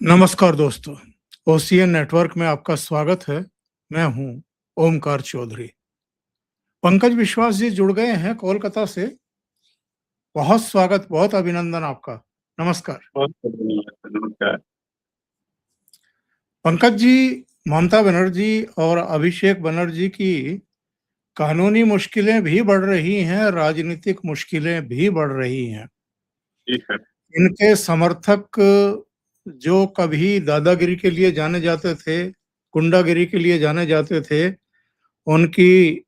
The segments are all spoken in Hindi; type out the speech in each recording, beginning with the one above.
नमस्कार दोस्तों, ओसीएन नेटवर्क में आपका स्वागत है। मैं हूं ओमकार चौधरी। पंकज विश्वास जी जुड़ गए हैं कोलकाता से। बहुत स्वागत, बहुत अभिनंदन आपका। नमस्कार। बहुत धन्यवाद, नमस्कार। पंकज जी, ममता बनर्जी और अभिषेक बनर्जी की कानूनी मुश्किलें भी बढ़ रही हैं, राजनीतिक मुश्किलें भी बढ़ रही हैं। जी सर। इनके समर्थक जो कभी दादागिरी के लिए जाने जाते थे, गुंडागिरी के लिए जाने जाते थे, उनकी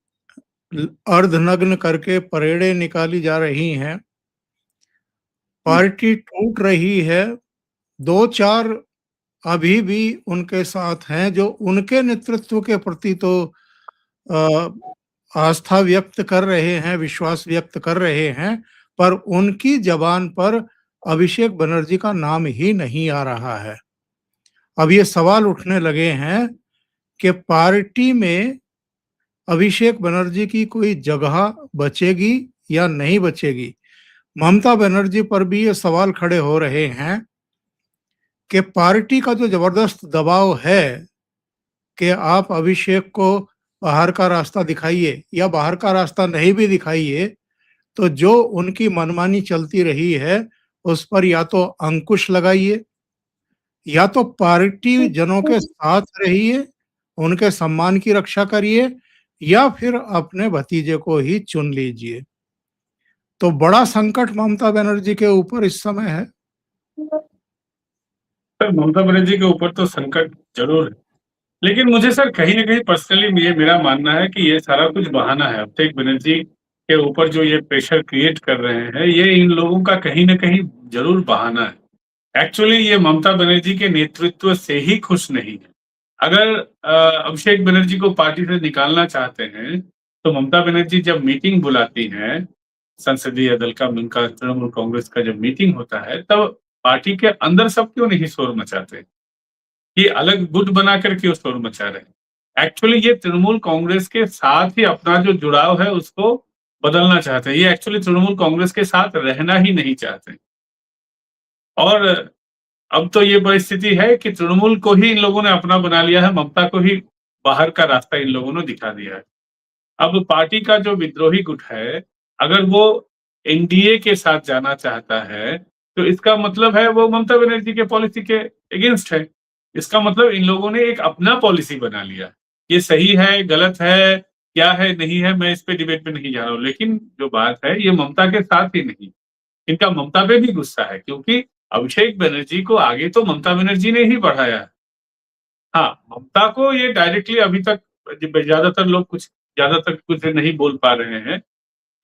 अर्धनग्न करके परेडें निकाली जा रही हैं। पार्टी टूट रही है। 2-4 अभी भी उनके साथ हैं जो उनके नेतृत्व के प्रति तो अ, आस्था व्यक्त कर रहे हैं, विश्वास व्यक्त कर रहे हैं, पर उनकी ज़बान पर अभिषेक बनर्जी का नाम ही नहीं आ रहा है। अब ये सवाल उठने लगे हैं कि पार्टी में अभिषेक बनर्जी की कोई जगह बचेगी या नहीं बचेगी? ममता बनर्जी पर भी ये सवाल खड़े हो रहे हैं कि पार्टी का जो जबरदस्त दबाव है कि आप अभिषेक को बाहर का रास्ता दिखाइए या बाहर का रास्ता नहीं भी दिखाइए, तो जो उनकी मनमानी चलती रही है, उस पर या तो अंकुश लगाइए, या तो पार्टी जनों के साथ रहिए, उनके सम्मान की रक्षा करिए, या फिर अपने भतीजे को ही चुन लीजिए। तो बड़ा संकट ममता बनर्जी के ऊपर इस समय है। सर, ममता बनर्जी के ऊपर तो संकट जरूर है, लेकिन मुझे सर कहीं न कहीं पर्सनली ये मेरा मानना है कि ये सारा कुछ बहाना है। अभिषेक बनर्जी के ऊपर जो ये प्रेशर क्रिएट कर रहे हैं, ये इन लोगों का कहीं न कहीं ज़रूर बहाना है। एक्चुअली ये ममता बनर्जी के नेतृत्व से ही खुश नहीं है। अगर अभिषेक बनर्जी को पार्टी से निकालना चाहते हैं, तो ममता बनर्जी जब मीटिंग बुलाती हैं, संसदीय दल का उनका तृणमूल कांग्रेस का जब मीटिंग होता है, तब पार्टी के अंदर सब क्यों नहीं शोर मचाते? ये अलग गुट बनाकर क्यों शोर मचा रहे हैं? एक्चुअली ये तृणमूल कांग्रेस के साथ ही अपना जो जुड़ाव है उसको बदलना चाहते हैं। ये एक्चुअली तृणमूल कांग्रेस के साथ रहना ही नहीं चाहते। और अब तो ये परिस्थिति है कि तृणमूल को ही इन लोगों ने अपना बना लिया है, ममता को ही बाहर का रास्ता इन लोगों ने दिखा दिया है। अब पार्टी का जो विद्रोही गुट है, अगर वो एनडीए के साथ जाना चाहता है, तो इसका मतलब है वो ममता बनर्जी के पॉलिसी के अगेंस्ट है। इसका मतलब इन लोगों ने एक अपना पॉलिसी बना लिया। ये सही है, गलत है, क्या है, नहीं है, मैं इस पे डिबेट में नहीं जा रहा हूँ। लेकिन जो बात है, ये ममता के साथ ही नहीं, इनका ममता पे भी गुस्सा है, क्योंकि अभिषेक बनर्जी को आगे तो ममता बनर्जी ने ही बढ़ाया है। हाँ, ममता को ये डायरेक्टली अभी तक ज़्यादातर लोग ज़्यादातर कुछ नहीं बोल पा रहे हैं,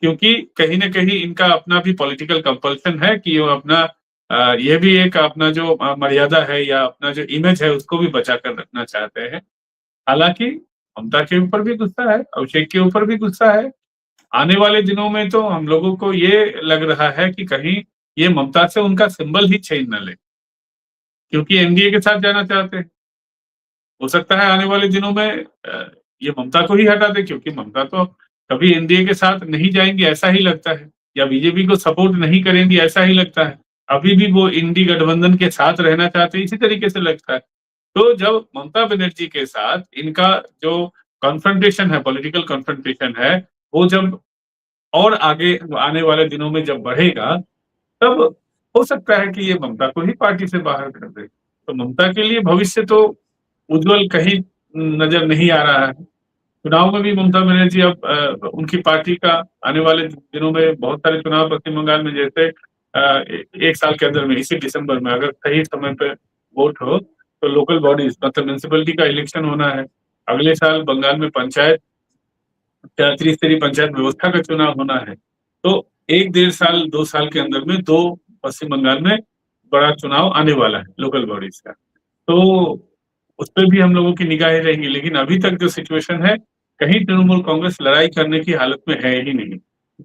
क्योंकि कहीं न कहीं इनका अपना भी पॉलिटिकल कंपल्शन है कि वो अपना ये भी एक अपना जो मर्यादा है या अपना जो इमेज है उसको भी बचा कर रखना चाहते हैं। हालाँकि ममता के ऊपर भी गुस्सा है, अभिषेक के ऊपर भी गुस्सा है। आने वाले दिनों में तो हम लोगों को ये लग रहा है कि कहीं ये ममता से उनका सिंबल ही छीन ना ले, क्योंकि एनडीए के साथ जाना चाहते हैं। हो सकता है आने वाले दिनों में ये ममता को ही हटा दे, क्योंकि ममता तो कभी एनडीए के साथ नहीं जाएँगी ऐसा ही लगता है, या बीजेपी को सपोर्ट नहीं करेंगी ऐसा ही लगता है। अभी भी वो इंडी गठबंधन के साथ रहना चाहते हैं, इसी तरीके से लगता है। तो जब ममता बनर्जी के साथ इनका जो कॉन्फ्रंटेशन है, पॉलिटिकल कॉन्फ्रंटेशन है, वो जब और आगे आने वाले दिनों में जब बढ़ेगा, तब हो सकता है कि ये ममता को ही पार्टी से बाहर कर दे। तो ममता के लिए भविष्य तो उज्ज्वल कहीं नज़र नहीं आ रहा है। चुनाव में भी ममता बनर्जी अब उनकी पार्टी का आने वाले दिनों में बहुत सारे चुनाव पश्चिम बंगाल में, जैसे 1 साल के अंदर में इसी दिसंबर में अगर सही समय पे वोट हो, तो लोकल बॉडीज़ मतलब म्युनिसिपैलिटी का इलेक्शन होना है। अगले साल बंगाल में पंचायत त्रिस्तरीय पंचायत व्यवस्था का चुनाव होना है। तो 1 डेढ़ साल, 2 साल के अंदर में 2 पश्चिम बंगाल में बड़ा चुनाव आने वाला है लोकल बॉडीज़ का। तो उसपे भी हम लोगों की निगाहें रहेंगी, लेकिन अभी तक जो सिचुएशन है, कहीं तृणमूल कांग्रेस लड़ाई करने की हालत में है ही नहीं।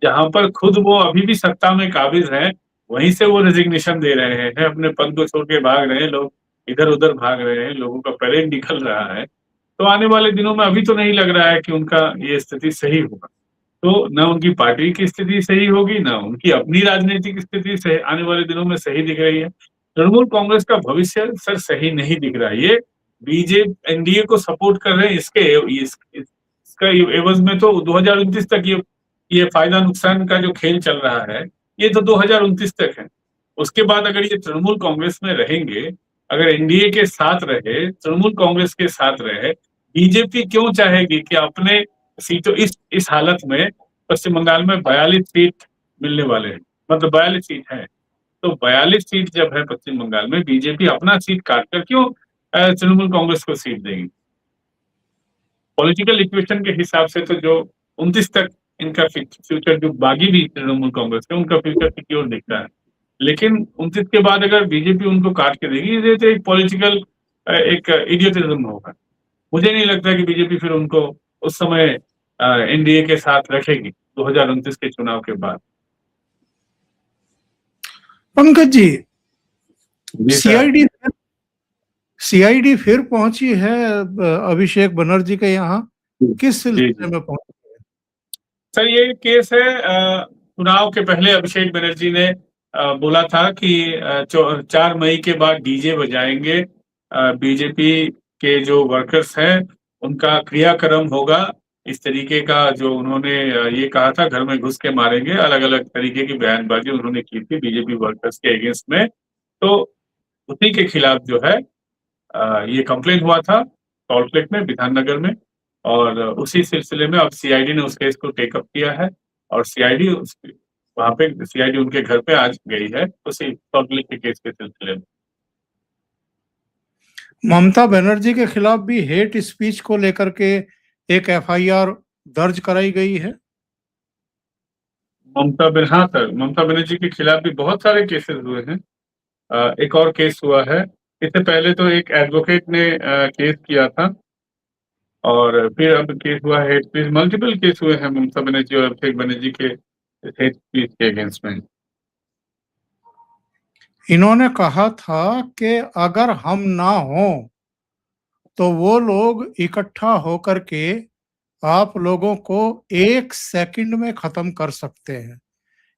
जहाँ पर खुद वो अभी भी सत्ता में काबिज़ हैं, वहीं से वो रेज़िग्नेशन दे रहे हैं, अपने पद को छोड़ के भाग रहे हैं लोग, इधर-उधर भाग रहे हैं, लोगों का परेड निकल रहा है। तो आने वाले दिनों में अभी तो नहीं लग रहा है कि उनका ये स्थिति सही होगा। तो ना उनकी पार्टी की स्थिति सही होगी, ना उनकी अपनी राजनीतिक स्थिति सही आने वाले दिनों में सही दिख रही है। तृणमूल कांग्रेस का भविष्य सर सही नहीं दिख रहा है। ये बीजेपी एनडीए को सपोर्ट कर रहे हैं, इसका एवज में तो 2029 तक ये फायदा नुकसान का जो खेल चल रहा है, ये तो 2029 तक है। उसके बाद अगर ये तृणमूल कांग्रेस में रहेंगे, अगर एनडीए के साथ रहे, तृणमूल कांग्रेस के साथ रहे, बीजेपी क्यों चाहेगी कि अपने सीटों इस हालत में पश्चिम बंगाल में 42 सीट मिलने वाले हैं, मतलब 42 सीट है, तो 42 सीट जब है पश्चिम बंगाल में, बीजेपी अपना सीट काट कर क्यों तृणमूल कांग्रेस को सीट देगी? पॉलिटिकल इक्वेशन के हिसाब से तो जो 29 तक इनका फ्यूचर, जो बागी भी तृणमूल कांग्रेस का, उनका फ्यूचर सिक्योर दिखता है। लेकिन 29 के बाद अगर बीजेपी उनको काट के देगी, ये तो एक पॉलिटिकल एक इडियोटिज्म होगा। मुझे नहीं लगता कि बीजेपी फिर उनको उस समय एनडीए के साथ रखेगी 2029 के चुनाव के बाद। पंकज जी, जी सर। सीआईडी फिर पहुंची है अभिषेक बनर्जी के यहाँ, किस सिलसिले में पहुंची है? सर ये केस है, चुनाव के पहले अभिषेक बनर्जी ने बोला था कि 4 मई के बाद डीजे बजाएंगे, बीजेपी के जो वर्कर्स हैं उनका क्रियाक्रम होगा, इस तरीके का जो उन्होंने ये कहा था, घर में घुस के मारेंगे, अलग अलग तरीके की बयानबाजी उन्होंने की थी बीजेपी वर्कर्स के अगेंस्ट में। तो उसी के खिलाफ जो है ये कंप्लेन हुआ था सॉल्ट लेक में, विधाननगर में, और उसी सिलसिले में अब सीआईडी ने उस केस को टेकअप किया है, और सीआईडी वहां पे सीआईडी उनके घर पे आज गई है उसी सॉल्ट लेक के केस के सिलसिले में। ममता बनर्जी के खिलाफ भी हेट स्पीच को लेकर के एक एफआईआर दर्ज कराई गई है। हाँ सर, ममता बनर्जी के खिलाफ भी बहुत सारे केसेस हुए हैं। एक और केस हुआ है, इससे पहले तो एक एडवोकेट ने केस किया था, और फिर अब केस हुआ हेट स्पीच, मल्टीपल केस हुए हैं ममता बनर्जी और अभिषेक बनर्जी के हेट स्पीच के अगेंस्ट में। इन्होंने कहा था कि अगर हम ना हो तो वो लोग इकट्ठा होकर के आप लोगों को 1 सेकंड में खत्म कर सकते हैं,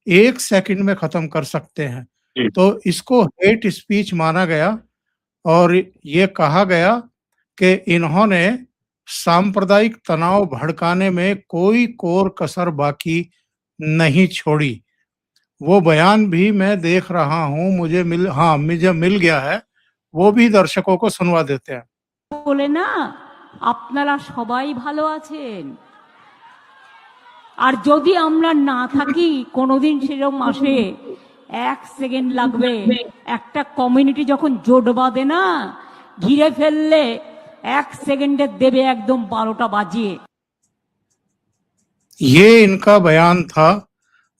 1 सेकंड में खत्म कर सकते हैं। तो इसको हेट स्पीच माना गया, और ये कहा गया कि इन्होंने सांप्रदायिक तनाव भड़काने में कोई कोर कसर बाकी नहीं छोड़ी। वो बयान भी मैं देख रहा हूँ, मुझे मिल गया है, वो भी दर्शकों को सुनवा देते हैं। बोले ना, আপনারা সবাই ভালো আছেন, আর যদি আমরা না থাকি কোনোদিন সেরকম আসে 1 সেকেন্ড লাগবে, একটা কমিউনিটি যখন জোট বাঁধে না, ঘিরে ফেললে 1 সেকেন্ডে দেবে একদম 12টা বাজিয়ে। ये इनका बयान था,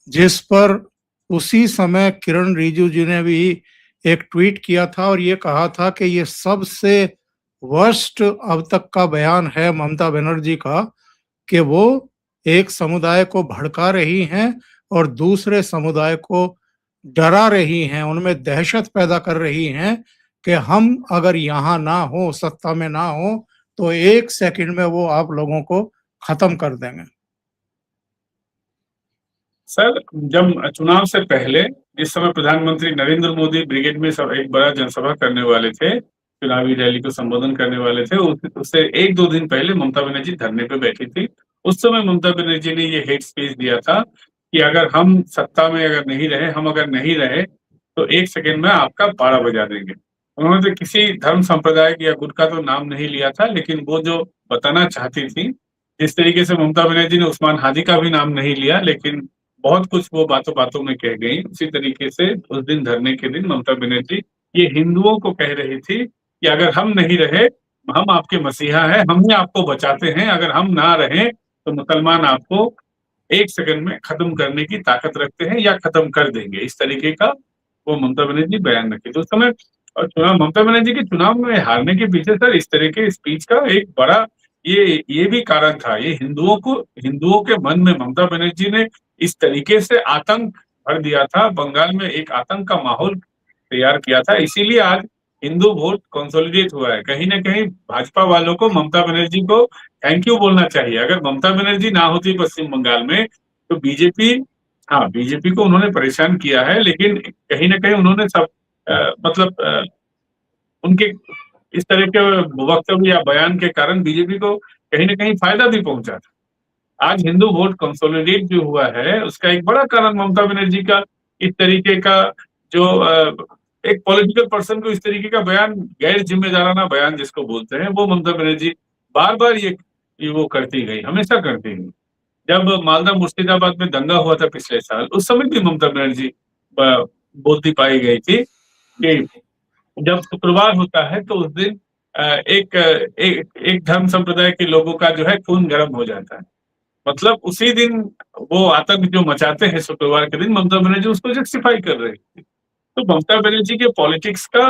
जिस पर उसी समय किरण रिजिजू जी ने भी एक ट्वीट किया था और ये कहा था कि ये सबसे वर्स्ट अब तक का बयान है ममता बनर्जी का, कि वो एक समुदाय को भड़का रही हैं और दूसरे समुदाय को डरा रही हैं, उनमें दहशत पैदा कर रही हैं कि हम अगर यहाँ ना हो, सत्ता में ना हो, तो 1 सेकंड में वो आप लोगों को खत्म कर देंगे। सर, जब चुनाव से पहले इस समय प्रधानमंत्री नरेंद्र मोदी ब्रिगेड में एक बड़ा जनसभा करने वाले थे, चुनावी रैली को संबोधन करने वाले थे, उससे 1-2 दिन पहले ममता बनर्जी धरने पे बैठी थी। उस समय ममता बनर्जी ने ये हेट स्पीच दिया था कि अगर हम सत्ता में अगर नहीं रहे तो 1 सेकंड में आपका 12 बजा देंगे। उन्होंने तो किसी धर्म संप्रदाय या गुट का तो नाम नहीं लिया था, लेकिन वो जो बताना चाहती थी, जिस तरीके से ममता बनर्जी ने उस्मान हादी का भी नाम नहीं लिया, लेकिन बहुत कुछ वो बातों बातों में कह गई, उसी तरीके से उस दिन धरने के दिन ममता बनर्जी ये हिंदुओं को कह रही थी कि अगर हम नहीं रहे, हम आपके मसीहा हैं, हम ही आपको बचाते हैं, अगर हम ना रहे तो मुसलमान आपको 1 सेकंड में खत्म करने की ताकत रखते हैं या खत्म कर देंगे। इस तरीके का वो ममता बनर्जी बयान रखी थी उस समय। और ममता बनर्जी के चुनाव में हारने के पीछे सर इस तरह के स्पीच का एक बड़ा ये भी कारण था। ये हिंदुओं के मन में ममता बनर्जी ने इस तरीके से आतंक भर दिया था, बंगाल में एक आतंक का माहौल तैयार किया था। इसीलिए आज हिंदू वोट कंसोलिडेट हुआ है। कहीं ना कहीं भाजपा वालों को ममता बनर्जी को थैंक यू बोलना चाहिए। अगर ममता बनर्जी ना होती पश्चिम बंगाल में तो बीजेपी को उन्होंने परेशान किया है, लेकिन कहीं ना कहीं उन्होंने सब मतलब उनके इस तरह के वक्तव्य या बयान के कारण बीजेपी को कहीं न कहीं फायदा भी पहुंचा था। आज हिंदू वोट कंसोलिडेट जो हुआ है, उसका एक बड़ा कारण ममता बनर्जी का इस तरीके का जो एक पॉलिटिकल पर्सन को इस तरीके का बयान, गैर जिम्मेदाराना बयान जिसको बोलते हैं, वो ममता बनर्जी बार-बार ये वो करती गई, हमेशा करती गई। जब मालदा मुर्शिदाबाद में दंगा हुआ था पिछले साल, उस समय भी ममता बनर्जी बोलती पाई गई थी कि जब शुक्रवार होता है तो उस दिन एक धर्म संप्रदाय के लोगों का जो है खून गर्म हो जाता है। मतलब उसी दिन वो आतंक जो मचाते हैं शुक्रवार के दिन, ममता बनर्जी उसको जस्टिफाई कर रही थी। तो ममता बनर्जी के पॉलिटिक्स का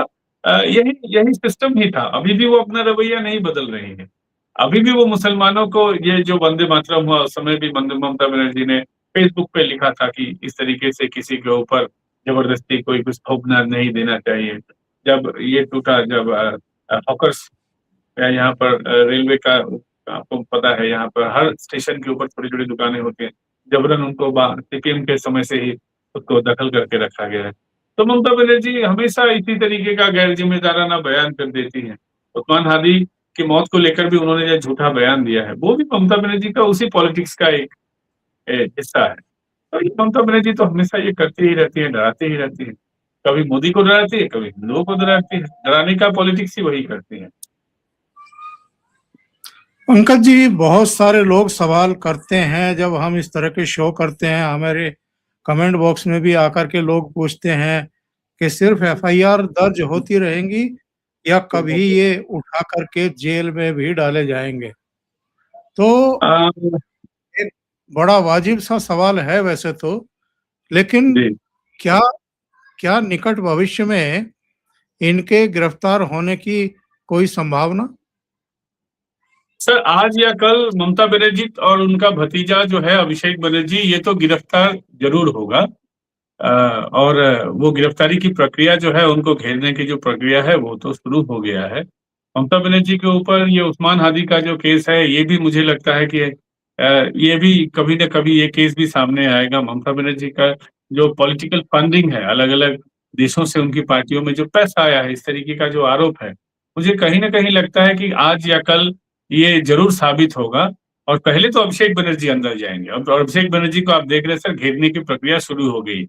यही यही सिस्टम ही था। अभी भी वो अपना रवैया नहीं बदल रही है। अभी भी वो मुसलमानों को, ये जो वंदे मातरम हुआ उस समय भी ममता बनर्जी ने फेसबुक पे लिखा था कि इस तरीके से किसी के ऊपर जबरदस्ती कोई कुछ थोपना नहीं देना चाहिए। जब ये टूटा, जब हॉकर्स यहाँ पर रेलवे का, आपको पता है यहाँ पर हर स्टेशन के ऊपर छोटी-छोटी दुकानें होती हैं। जबरन उनको सीपीएम के समय से ही उसको दखल करके रखा गया है। तो ममता बनर्जी हमेशा इसी तरीके का गैर जिम्मेदाराना बयान कर देती हैं। उस्मान हादी की मौत को लेकर भी उन्होंने जो झूठा बयान दिया है, वो भी ममता बनर्जी का उसी पॉलिटिक्स का एक हिस्सा है। तो ये ममता बनर्जी तो हमेशा ये करती ही रहती है, डराती ही रहती है। कभी मोदी को डराती है, कभी हिंदुओं को डराती है। डराने का पॉलिटिक्स ही वही करती है। पंकज जी, बहुत सारे लोग सवाल करते हैं जब हम इस तरह के शो करते हैं, हमारे कमेंट बॉक्स में भी आकर के लोग पूछते हैं कि सिर्फ एफआईआर दर्ज होती रहेंगी या कभी ये उठा करके जेल में भी डाले जाएंगे? तो एक बड़ा वाजिब सा सवाल है वैसे तो, लेकिन जी। क्या क्या निकट भविष्य में इनके गिरफ्तार होने की कोई संभावना? सर, आज या कल ममता बनर्जी और उनका भतीजा जो है अभिषेक बनर्जी, ये तो गिरफ्तार जरूर होगा। और वो गिरफ्तारी की प्रक्रिया जो है, उनको घेरने की जो प्रक्रिया है, वो तो शुरू हो गया है। ममता बनर्जी के ऊपर ये उस्मान हादी का जो केस है, ये भी मुझे लगता है कि ये भी कभी न कभी ये केस भी सामने आएगा। ममता बनर्जी का जो पॉलिटिकल फंडिंग है, अलग-अलग देशों से उनकी पार्टियों में जो पैसा आया है, इस तरीके का जो आरोप है, मुझे कहीं न कहीं लगता है कि आज या कल ये ज़रूर साबित होगा। और पहले तो अभिषेक बनर्जी अंदर जाएँगे। अब अभिषेक बनर्जी को आप देख रहे हैं सर, घेरने की प्रक्रिया शुरू हो गई।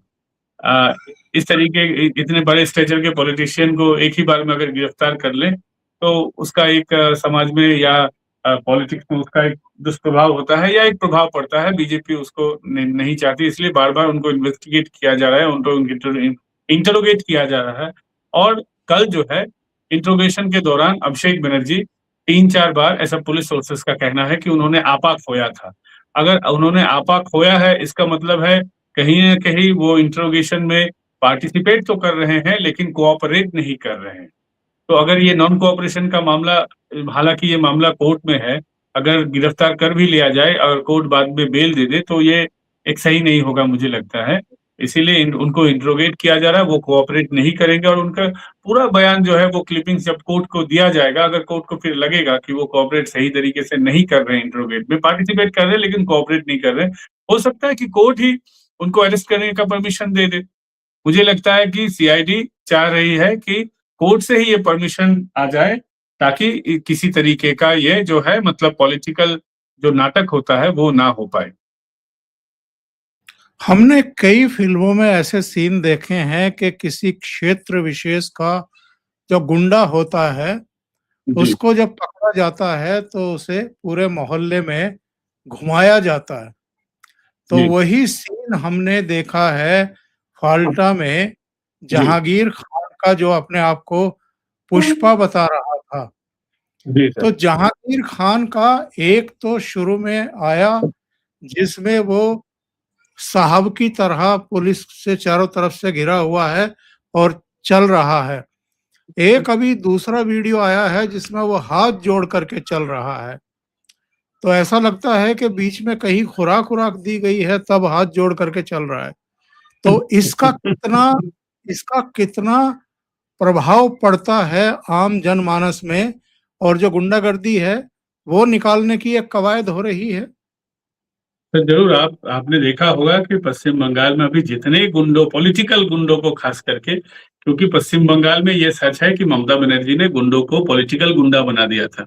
इस तरीके इतने बड़े स्टेचर के पॉलिटिशियन को एक ही बार में अगर गिरफ्तार कर लें, तो उसका एक समाज में या पॉलिटिक्स में उसका एक दुष्प्रभाव होता है या एक प्रभाव पड़ता है। बीजेपी उसको नहीं चाहती, इसलिए बार-बार उनको इन्वेस्टिगेट किया जा रहा है, उनको इंटरोगेट किया जा रहा है। और कल जो है, इंट्रोगेशन के दौरान अभिषेक बनर्जी 3-4 बार, ऐसा पुलिस सोर्सेस का कहना है कि उन्होंने आपा खोया था। अगर उन्होंने आपा खोया है, इसका मतलब है कहीं न कहीं वो इंट्रोगेशन में पार्टिसिपेट तो कर रहे हैं, लेकिन कोऑपरेट नहीं कर रहे हैं। तो अगर ये नॉन कोऑपरेशन का मामला, हालाँकि ये मामला कोर्ट में है, अगर गिरफ्तार कर भी लिया जाए और कोर्ट बाद में बेल दे दे, तो ये एक सही नहीं होगा मुझे लगता है। इसीलिए उनको इंट्रोगेट किया जा रहा है, वो कोऑपरेट नहीं करेंगे और उनका पूरा बयान जो है, वो क्लिपिंग्स जब कोर्ट को दिया जाएगा, अगर कोर्ट को फिर लगेगा कि वो कोऑपरेट सही तरीके से नहीं कर रहे हैं, इंट्रोगेट में पार्टिसिपेट कर रहे हैं लेकिन कोऑपरेट नहीं कर रहे हैं, हो सकता है कि कोर्ट ही उनको अरेस्ट करने का परमिशन दे दे। मुझे लगता है कि सीआईडी चाह रही है कि कोर्ट से ही ये परमिशन आ जाए, ताकि किसी तरीके का ये जो है, मतलब पॉलिटिकल जो नाटक होता है, वो ना हो पाए। हमने कई फिल्मों में ऐसे सीन देखे हैं कि किसी क्षेत्र विशेष का जो गुंडा होता है, जी, उसको जब पकड़ा जाता है तो उसे पूरे मोहल्ले में घुमाया जाता है। तो जी, वही सीन हमने देखा है फाल्टा में, जी, जहांगीर खान का जो अपने आप को पुष्पा बता रहा था। जी सर। तो जहांगीर खान का एक तो शुरू में आया जिसमें वो साहब की तरह पुलिस से चारों तरफ से घिरा हुआ है और चल रहा है। एक अभी दूसरा वीडियो आया है जिसमें वो हाथ जोड़ करके चल रहा है। तो ऐसा लगता है कि बीच में कहीं खुराक-वुराक दी गई है तब हाथ जोड़ करके चल रहा है। तो इसका कितना प्रभाव पड़ता है आम जनमानस में, और जो गुंडागर्दी है वो निकालने की एक कवायद हो रही है। तो ज़रूर आपने देखा होगा कि पश्चिम बंगाल में अभी जितने गुंडों, पॉलिटिकल गुंडों को खास करके क्योंकि पश्चिम बंगाल में ये सच है कि ममता बनर्जी ने गुंडों को पॉलिटिकल गुंडा बना दिया था।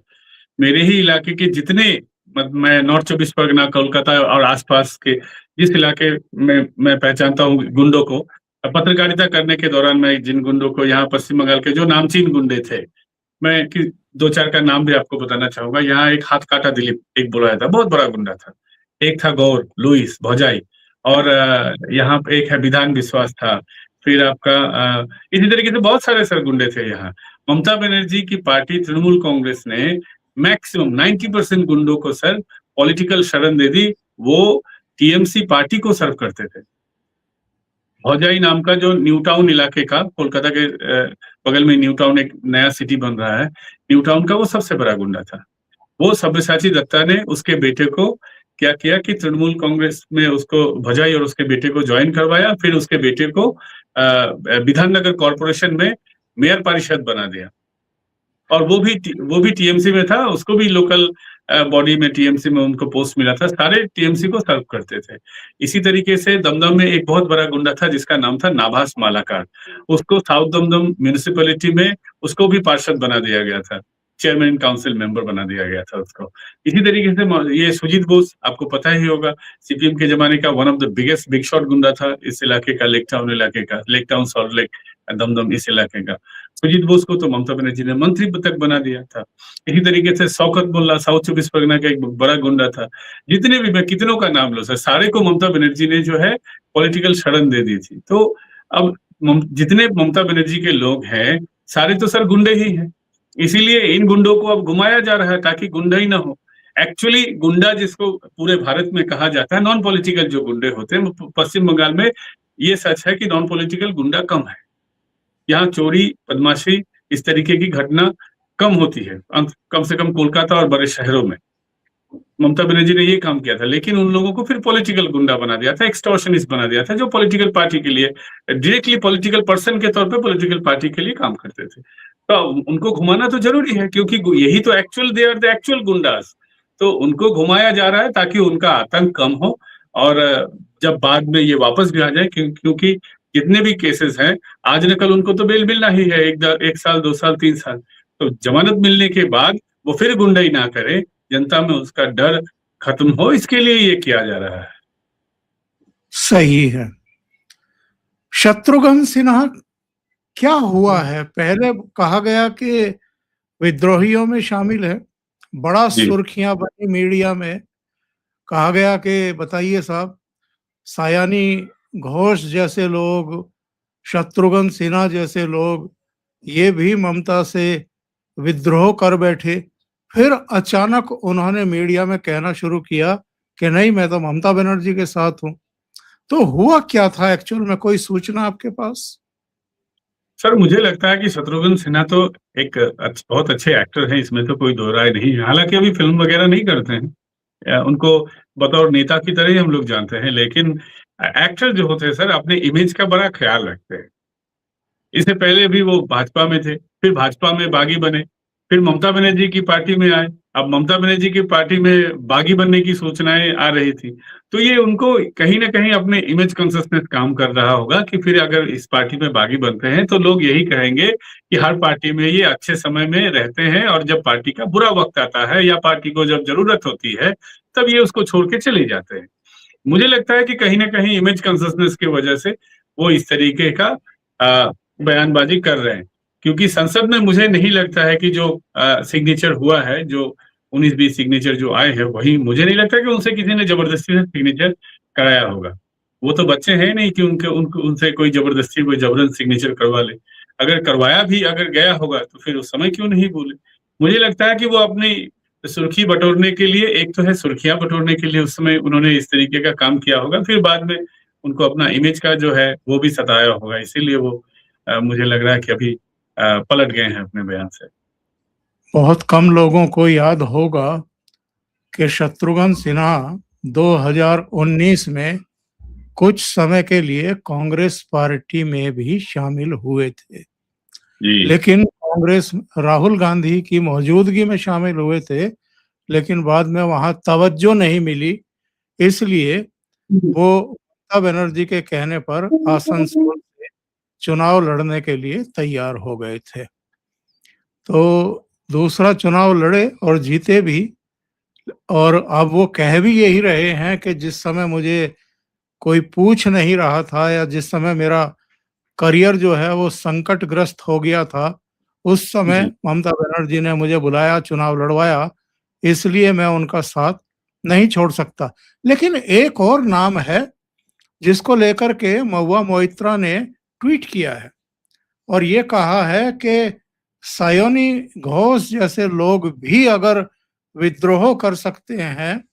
मेरे ही इलाके के जितने मैं नॉर्थ 24 परगना, कोलकाता और आसपास के जिस इलाके में मैं पहचानता हूँ गुंडों को, पत्रकारिता करने के दौरान मैं जिन गुंडों को यहाँ पश्चिम बंगाल के जो नामचीन गुंडे थे, मैं कि 2-4 का नाम भी आपको बताना चाहूँगा। यहाँ एक हाथ काटा दिलीप एक बुलाया था, बहुत बड़ा गुंडा था। एक था गौर, लुइस, भौजाई और यहाँ पे एक है विधान विश्वास था। फिर आपका इसी तरीके से बहुत सारे सर गुंडे थे यहाँ। ममता बनर्जी की पार्टी तृणमूल कांग्रेस ने मैक्सिमम 90% गुंडों को सर पॉलिटिकल शरण दे दी। वो टीएमसी पार्टी को सर्व करते थे। भौजाई नाम का जो न्यू टाउन इलाके का, कोलकाता के बगल में न्यू टाउन एक नया सिटी बन रहा है, न्यू टाउन का वो सबसे बड़ा गुंडा था। वो सब्यसाची दत्ता ने उसके बेटे को क्या किया कि तृणमूल कांग्रेस में उसको भौजाई और उसके बेटे को ज्वाइन करवाया, फिर उसके बेटे को विधाननगर कॉर्पोरेशन में मेयर पारिषद बना दिया। और वो भी टीएमसी में था, उसको भी लोकल बॉडी में टीएमसी में उनको पोस्ट मिला था। सारे टीएमसी को सर्व करते थे। इसी तरीके से दमदम में एक बहुत बड़ा गुंडा था जिसका नाम था नाभास मालाकार। उसको साउथ दमदम म्युनिसिपैलिटी में उसको भी पार्षद बना दिया गया था, चेयरमैन काउंसिल मेंबर बना दिया गया था उसको। इसी तरीके से ये सुजीत बोस, आपको पता ही होगा, सीपीएम के जमाने का one of the biggest big shot गुंडा था इस इलाके का, लेक टाउन इलाके का, लेक टाउन सॉल्ट लेक दमदम इस इलाके का। सुजीत बोस को तो ममता बनर्जी ने मंत्री तक बना दिया था। इसी तरीके से शौकत मोल्ला साउथ 24 परगना का एक बड़ा गुंडा था। जितने भी, मैं कितनों का नाम लो सर, सारे को ममता बनर्जी ने जो है पॉलिटिकल शरण दे दी थी। तो अब जितने ममता बनर्जी के लोग हैं सारे तो सर गुंडे ही हैं। इसीलिए इन गुंडों को अब घुमाया जा रहा है ताकि गुंडा ही ना हो। एक्चुअली गुंडा जिसको पूरे भारत में कहा जाता है, नॉन पॉलिटिकल जो गुंडे होते हैं, पश्चिम बंगाल में ये सच है कि नॉन पॉलिटिकल गुंडा कम है। यहाँ चोरी, बदमाशी, इस तरीके की घटना कम होती है, कम से कम कोलकाता और बड़े शहरों में। ममता बनर्जी ने ये काम किया था, लेकिन उन लोगों को फिर पॉलिटिकल गुंडा बना दिया था, एक्सटॉर्शनिस्ट बना दिया था, जो पॉलिटिकल पार्टी के लिए डायरेक्टली पॉलिटिकल पर्सन के तौर पे पॉलिटिकल पार्टी के लिए काम करते थे। तो उनको घुमाना तो जरूरी है, क्योंकि यही तो actual, they are the actual goondas. तो उनको घुमाया जा रहा है ताकि उनका आतंक कम हो और जब बाद में ये वापस भी आ जाए, क्योंकि जितने भी केसेस हैं, आज न कल उनको तो बेल मिलना ही है, 1 साल, 2 साल, 3 साल। तो जमानत मिलने के बाद वो फिर गुंडाई ना करे, जनता में उसका डर खत्म हो, इसके लिए ये किया जा रहा है। सही है। शत्रुघ्न सिन्हा क्या हुआ है? पहले कहा गया कि विद्रोहियों में शामिल है, बड़ा सुर्खियां बनी मीडिया में, कहा गया कि बताइए साहब, सायानी घोष जैसे लोग, शत्रुघ्न सिन्हा जैसे लोग, ये भी ममता से विद्रोह कर बैठे। फिर अचानक उन्होंने मीडिया में कहना शुरू किया कि नहीं, मैं तो ममता बनर्जी के साथ हूं। तो हुआ क्या था एक्चुअल में? कोई सूचना आपके पास? सर, मुझे लगता है कि शत्रुघ्न सिन्हा तो एक बहुत अच्छे एक्टर हैं, इसमें तो कोई दो राय नहीं है। हालांकि अभी फिल्म वगैरह नहीं करते हैं, उनको बतौर नेता की तरह ही हम लोग जानते हैं, लेकिन एक्टर जो होते हैं सर, अपने इमेज का बड़ा ख्याल रखते हैं। इससे पहले भी वो भाजपा में थे, फिर भाजपा में बागी बने, फिर ममता बनर्जी की पार्टी में आए। अब ममता बनर्जी की पार्टी में बागी बनने की सूचनाएं आ रही थी, तो ये उनको कहीं ना कहीं अपने इमेज कॉन्शियसनेस काम कर रहा होगा कि फिर अगर इस पार्टी में बागी बनते हैं तो लोग यही कहेंगे कि हर पार्टी में ये अच्छे समय में रहते हैं, और जब पार्टी का बुरा वक्त आता है या पार्टी को जब जरूरत होती है तब ये उसको छोड़ के चले जाते हैं। मुझे लगता है कि कहीं ना कहीं इमेज कॉन्शियसनेस की वजह से वो इस तरीके का बयानबाजी कर रहे हैं, क्योंकि संसद में मुझे नहीं लगता है कि जो सिग्नेचर हुआ है, जो 19-20 सिग्नेचर जो आए हैं, वही मुझे नहीं लगता कि उनसे किसी ने जबरदस्ती से सिग्नेचर कराया होगा। वो तो बच्चे हैं नहीं कि उनसे कोई जबरदस्ती, कोई जबरन सिग्नेचर करवा ले। अगर करवाया भी अगर गया होगा तो फिर उस समय क्यों नहीं बोले? मुझे लगता है कि वो अपनी सुर्खी बटोरने के लिए, एक तो है सुर्खियां बटोरने के लिए उस समय उन्होंने इस तरीके का काम किया होगा, फिर बाद में उनको अपना इमेज का जो है वो भी सताया होगा, इसीलिए वो मुझे लग रहा है कि अभी पलट गए हैं अपने बयान से। बहुत कम लोगों को याद होगा कि शत्रुघ्न सिन्हा 2019 में कुछ समय के लिए कांग्रेस पार्टी में भी शामिल हुए थे, लेकिन कांग्रेस राहुल गांधी की मौजूदगी में शामिल हुए थे, लेकिन बाद में वहां तवज्जो नहीं मिली, इसलिए वो ममता बनर्जी के कहने पर आसनसोल से चुनाव लड़ने के लिए तैयार हो गए थे। तो दूसरा चुनाव लड़े और जीते भी, और अब वो कह भी यही रहे हैं कि जिस समय मुझे कोई पूछ नहीं रहा था या जिस समय मेरा करियर जो है वो संकटग्रस्त हो गया था, उस समय जी। ममता बनर्जी ने मुझे बुलाया, चुनाव लड़वाया, इसलिए मैं उनका साथ नहीं छोड़ सकता। लेकिन एक और नाम है जिसको लेकर के महुआ मोइत्रा ने ट्वीट किया है और ये कहा है कि सायोनी घोष जैसे लोग भी अगर विद्रोह कर सकते हैं,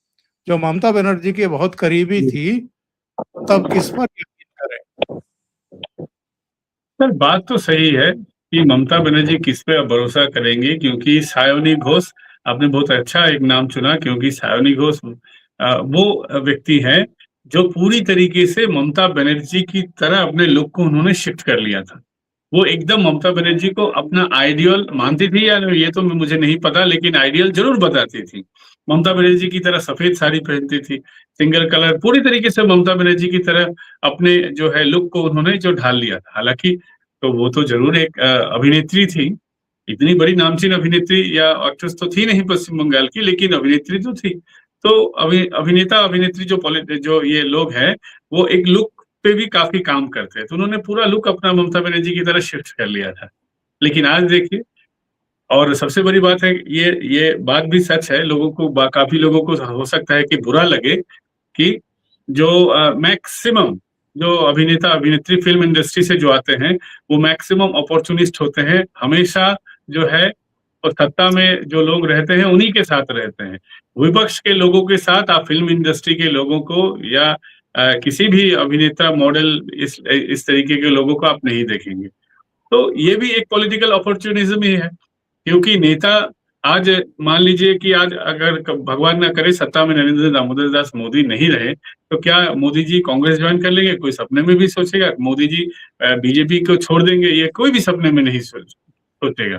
जो ममता बनर्जी की बहुत करीबी थी, तब किस पर यकीन करें? सर बात तो सही है कि ममता बनर्जी किस पे अब भरोसा करेंगी, क्योंकि सायोनी घोष, आपने बहुत अच्छा एक नाम चुना, क्योंकि सायोनी घोष वो व्यक्ति हैं जो पूरी तरीके से ममता बनर्जी की तरह अपने लुक को उन्होंने शिफ्ट कर लिया था। वो एकदम ममता बनर्जी को अपना आइडियल मानती थी या ये तो मुझे नहीं पता, लेकिन आइडियल जरूर बताती थी। ममता बनर्जी की तरह सफेद साड़ी पहनती थी, सिंगल कलर, पूरी तरीके से ममता बनर्जी की तरह अपने जो है लुक को उन्होंने जो ढाल लिया था। हालांकि तो वो तो जरूर एक अभिनेत्री थी, इतनी बड़ी नामचीन अभिनेत्री या एक्ट्रेस तो थी नहीं पश्चिम बंगाल की, लेकिन अभिनेत्री तो थी। तो अभिनेता अभिनेत्री जो ये लोग हैं, वो एक लुक पे भी काफी काम करते हैं, तो उन्होंने पूरा लुक अपना ममता बनर्जी की तरह शिफ्ट कर लिया था। लेकिन आज देखिए, और सबसे बड़ी बात है, ये बात भी सच है, लोगों को काफी लोगों को हो सकता है कि बुरा लगे कि जो मैक्सिमम जो अभिनेता अभिनेत्री फिल्म इंडस्ट्री से जो आते हैं, वो मैक्सिमम अपॉर्चुनिस्ट होते हैं, हमेशा जो है और सत्ता में जो लोग रहते हैं उन्हीं के साथ रहते हैं। विपक्ष के लोगों के साथ आप फिल्म इंडस्ट्री के लोगों को या किसी भी अभिनेता मॉडल इस तरीके के लोगों को आप नहीं देखेंगे। तो ये भी एक पॉलिटिकल अपॉर्चुनिज्म ही है, क्योंकि नेता आज मान लीजिए कि आज अगर भगवान ना करे सत्ता में नरेंद्र दामोदर दास मोदी नहीं रहे, तो क्या मोदी जी कांग्रेस ज्वाइन कर लेंगे? कोई सपने में भी सोचेगा? मोदी जी बीजेपी को छोड़ देंगे? ये कोई भी सपने में नहीं सोचेगा।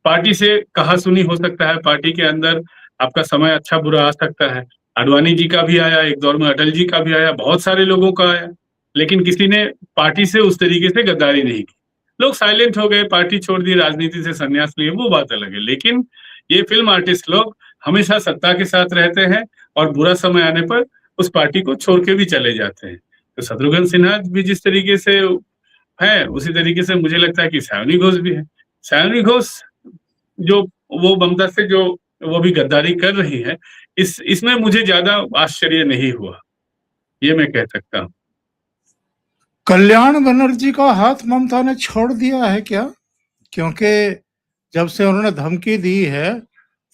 पार्टी से कहा-सुनी हो सकता है, पार्टी के अंदर आपका समय अच्छा-बुरा आ सकता है। आडवाणी जी का भी आया, एक दौर में अटल जी का भी आया, बहुत सारे लोगों का आया, लेकिन किसी ने पार्टी से उस तरीके से गद्दारी नहीं की। लोग साइलेंट हो गए, पार्टी छोड़ दी, राजनीति से संन्यास लिए, वो बात अलग है। लेकिन ये फिल्म आर्टिस्ट लोग हमेशा सत्ता के साथ रहते हैं और बुरा समय आने पर उस पार्टी को छोड़ के भी चले जाते हैं। तो शत्रुघ्न सिन्हा भी जिस तरीके से है, उसी तरीके से मुझे लगता है कि सायोनी घोष भी है। सायोनी घोष जो वो ममता से जो वो भी गद्दारी कर रही है, इसमें मुझे ज्यादा आश्चर्य नहीं हुआ, ये मैं कह सकता हूँ। कल्याण बनर्जी का हाथ ममता ने छोड़ दिया है क्या? क्योंकि जब से उन्होंने धमकी दी है,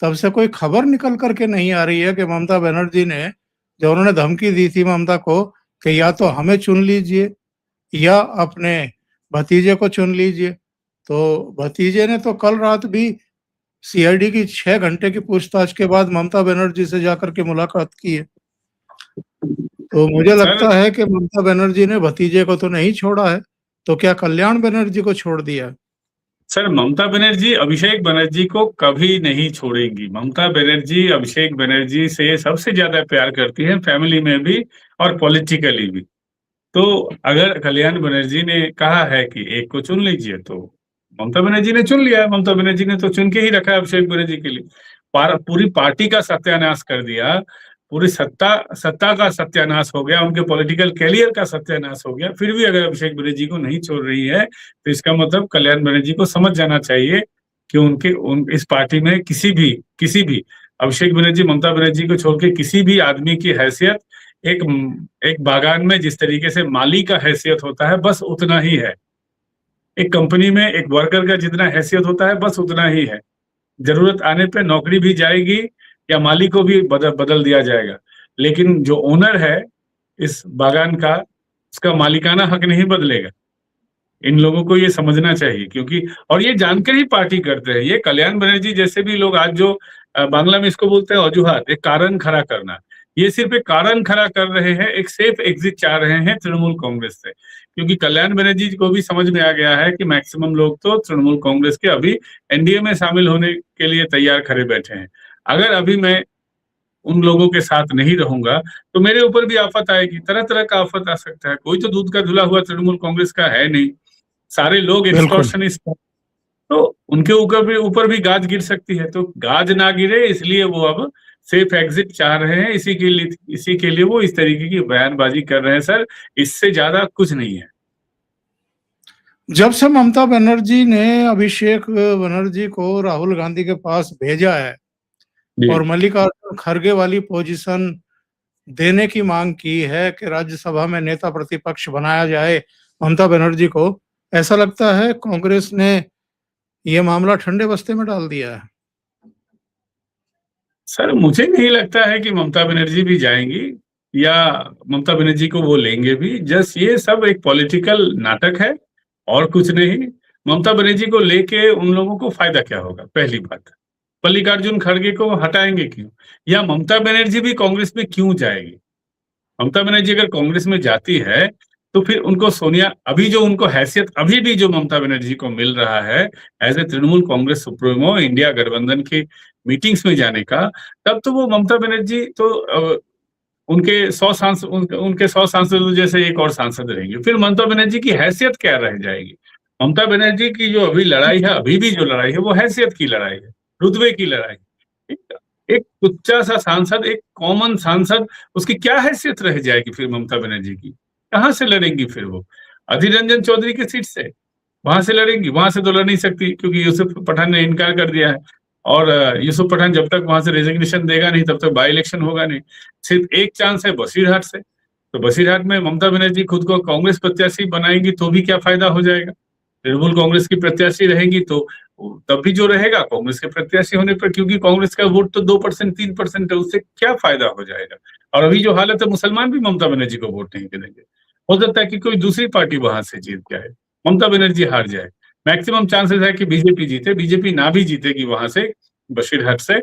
तब से कोई खबर निकल करके नहीं आ रही है कि ममता बनर्जी ने, जब उन्होंने धमकी दी थी ममता को कि या तो हमें चुन लीजिए या अपने भतीजे को चुन लीजिए, तो भतीजे ने तो कल रात भी सीआईडी की 6 घंटे की पूछताछ के बाद ममता बनर्जी से जाकर के मुलाकात की है। तो मुझे लगता है कि ममता बनर्जी ने भतीजे को तो नहीं छोड़ा है, तो क्या कल्याण बनर्जी को छोड़ दिया? सर ममता बनर्जी अभिषेक बनर्जी को कभी नहीं छोड़ेंगी। ममता बनर्जी अभिषेक बनर्जी से सबसे ज्यादा प्यार करती है, फैमिली में भी और पॉलिटिकली भी। तो अगर कल्याण बनर्जी ने कहा है कि एक को चुन लीजिए, तो ममता बनर्जी ने चुन लिया है। ममता बनर्जी ने तो चुन के ही रखा है अभिषेक बनर्जी के लिए। पूरी पार्टी का सत्यानाश कर दिया, पूरी सत्ता का सत्यानाश हो गया, उनके पॉलिटिकल कैरियर का सत्यानाश हो गया। फिर भी अगर अभिषेक बनर्जी को नहीं छोड़ रही है, तो इसका मतलब कल्याण बनर्जी को समझ जाना चाहिए कि इस पार्टी में किसी भी अभिषेक बनर्जी ममता बनर्जी को छोड़ के किसी भी आदमी की हैसियत एक बागान में जिस तरीके से माली का हैसियत होता है, बस उतना ही है। एक कंपनी में एक वर्कर का जितना हैसियत होता है, बस उतना ही है। जरूरत आने पे नौकरी भी जाएगी या माली को भी बदल दिया जाएगा, लेकिन जो ओनर है इस बागान का, उसका मालिकाना हक नहीं बदलेगा। इन लोगों को ये समझना चाहिए, क्योंकि और ये जानकर ही पार्टी करते हैं। ये कल्याण बनर्जी जैसे भी लोग आज जो बांग्ला में इसको बोलते हैं अजुहात, एक कारण खड़ा करना, ये सिर्फ एक कारण खड़ा कर रहे हैं, एक सेफ एग्जिट चाह रहे हैं तृणमूल कांग्रेस से। क्योंकि कल्याण बनर्जी को भी समझ में आ गया है कि मैक्सिमम लोग तो तृणमूल कांग्रेस के अभी एनडीए में शामिल होने के लिए तैयार खड़े बैठे हैं। अगर अभी मैं उन लोगों के साथ नहीं रहूंगा तो मेरे ऊपर भी आफत आएगी, तरह तरह का आफत आ सकता है। कोई तो दूध का धुला हुआ तृणमूल कांग्रेस का है नहीं। सारे लोग बिल्कुल। एक्सटॉर्शनिस्ट हैं, तो उनके ऊपर भी गाज गिर सकती है। तो गाज ना गिरे इसलिए वो अब सेफ एग्जिट चाह रहे हैं, इसी के लिए वो इस तरीके की बयानबाजी कर रहे हैं सर, इससे ज्यादा कुछ नहीं है। जब से ममता बनर्जी ने अभिषेक बनर्जी को राहुल गांधी के पास भेजा है जी। और मल्लिकार्जुन खड़गे वाली पोजीशन देने की मांग की है कि राज्यसभा में नेता प्रतिपक्ष बनाया जाए ममता बनर्जी को, ऐसा लगता है कांग्रेस ने ये मामला ठंडे बस्ते में डाल दिया है। सर मुझे नहीं लगता है कि ममता बनर्जी भी जाएंगी या ममता बनर्जी को वो लेंगे भी। जस्ट ये सब एक पॉलिटिकल नाटक है और कुछ नहीं। ममता बनर्जी को लेके उन लोगों को फायदा क्या होगा, पहली बात। मल्लिकार्जुन खड़गे को हटाएंगे क्यों, या ममता बनर्जी भी कांग्रेस में क्यों जाएगी? ममता बनर्जी अगर कांग्रेस में जाती है तो फिर उनको सोनिया, अभी जो उनको हैसियत अभी भी जो ममता बनर्जी को मिल रहा है as a Trinamool Congress supremo India गठबंधन की मीटिंग्स में जाने का, तब तो वो ममता बनर्जी तो उनके 100 सांसदों जैसे एक और सांसद रहेंगे। फिर ममता बनर्जी की हैसियत क्या रह जाएगी? ममता बनर्जी की जो अभी लड़ाई है, अभी भी जो लड़ाई है, वो हैसियत की लड़ाई है, रुतबे की लड़ाई। एक तुच्चा सा सांसद, एक कॉमन सांसद, उसकी क्या हैसियत रह जाएगी फिर ममता बनर्जी की? कहाँ से लड़ेंगी फिर वो? अधीर रंजन चौधरी की सीट से वहां से लड़ेंगी? वहां से तो लड़ नहीं सकती क्योंकि यूसुफ पठान ने इनकार कर दिया है, और यूसुफ पठान जब तक वहां से रेजिग्नेशन देगा नहीं तब तक बाई इलेक्शन होगा नहीं। सिर्फ एक चांस है बसीरहाट से, तो बसीरहाट में ममता बनर्जी खुद को कांग्रेस प्रत्याशी बनाएंगी तो भी क्या फायदा हो जाएगा? तृणमूल कांग्रेस की प्रत्याशी रहेंगी तो तब भी जो रहेगा कांग्रेस के प्रत्याशी होने पर, क्योंकि कांग्रेस का वोट तो 2% 3% है, उससे क्या फायदा हो जाएगा? और अभी जो हालत है, मुसलमान भी ममता बनर्जी को वोट नहीं करेंगे। हो सकता है कि कोई दूसरी पार्टी वहां से जीत जाए, ममता बनर्जी हार जाए। मैक्सिमम चांसेस है कि बीजेपी जीते, बीजेपी ना भी जीतेगी वहां से बसीरहाट से,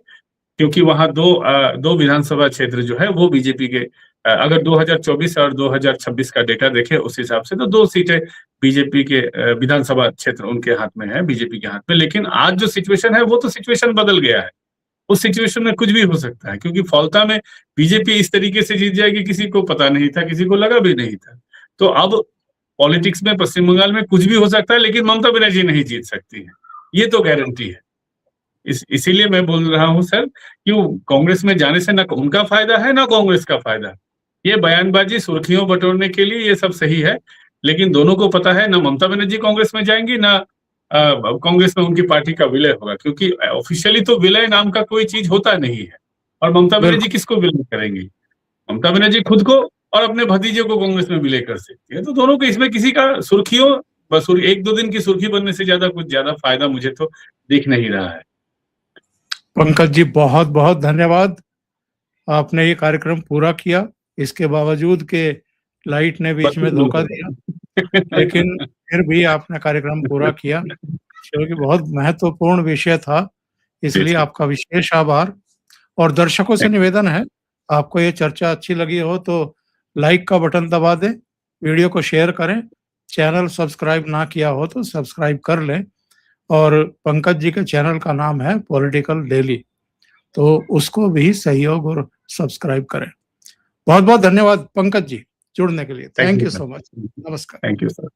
क्योंकि वहां दो विधानसभा क्षेत्र जो है वो बीजेपी के, अगर 2024 और 2026 का डेटा देखें उस हिसाब से तो 2 सीटें बीजेपी के विधानसभा क्षेत्र उनके हाथ में है, बीजेपी के हाथ में। लेकिन आज जो सिचुएशन है वो तो सिचुएशन बदल गया है। उस सिचुएशन में कुछ भी हो सकता है, क्योंकि फौलता में बीजेपी इस तरीके से जीत जाएगी किसी को पता नहीं था, किसी को लगा भी नहीं था। तो अब पॉलिटिक्स में पश्चिम बंगाल में कुछ भी हो सकता है, लेकिन ममता बनर्जी नहीं जीत सकती है, ये तो गारंटी है। इसीलिए मैं बोल रहा हूं सर, क्यों कांग्रेस में जाने से ना उनका फायदा है ना कांग्रेस का फायदा। ये बयानबाजी सुर्खियों बटोरने के लिए ये सब सही है, लेकिन दोनों को पता है ना ममता बनर्जी कांग्रेस में जाएंगी ना कांग्रेस में उनकी पार्टी का विलय होगा, क्योंकि ऑफिशियली तो विलय नाम का कोई चीज होता नहीं है। और ममता बनर्जी किसको विलय करेंगी? ममता बनर्जी खुद को और अपने भतीजे को कांग्रेस में विलय कर सकती है। तो दोनों को इसमें किसी का सुर्खियों बस 1-2 दिन की सुर्खी बनने से कुछ ज्यादा फायदा मुझे तो दिख नहीं रहा है। पंकज जी बहुत बहुत धन्यवाद, आपने ये कार्यक्रम पूरा किया, इसके बावजूद के लाइट ने बीच में धोखा दिया, लेकिन फिर भी आपने कार्यक्रम पूरा किया, क्योंकि बहुत महत्वपूर्ण विषय था, इसलिए आपका विशेष आभार। और दर्शकों से निवेदन है, आपको ये चर्चा अच्छी लगी हो तो लाइक का बटन दबा दें, वीडियो को शेयर करें, चैनल सब्सक्राइब ना किया हो तो सब्सक्राइब कर लें, और पंकज जी के चैनल का नाम है पॉलिटिकल डेली, तो उसको भी सहयोग और सब्सक्राइब करें। बहुत बहुत धन्यवाद पंकज जी जुड़ने के लिए। Thank you so much. नमस्कार। Thank you sir.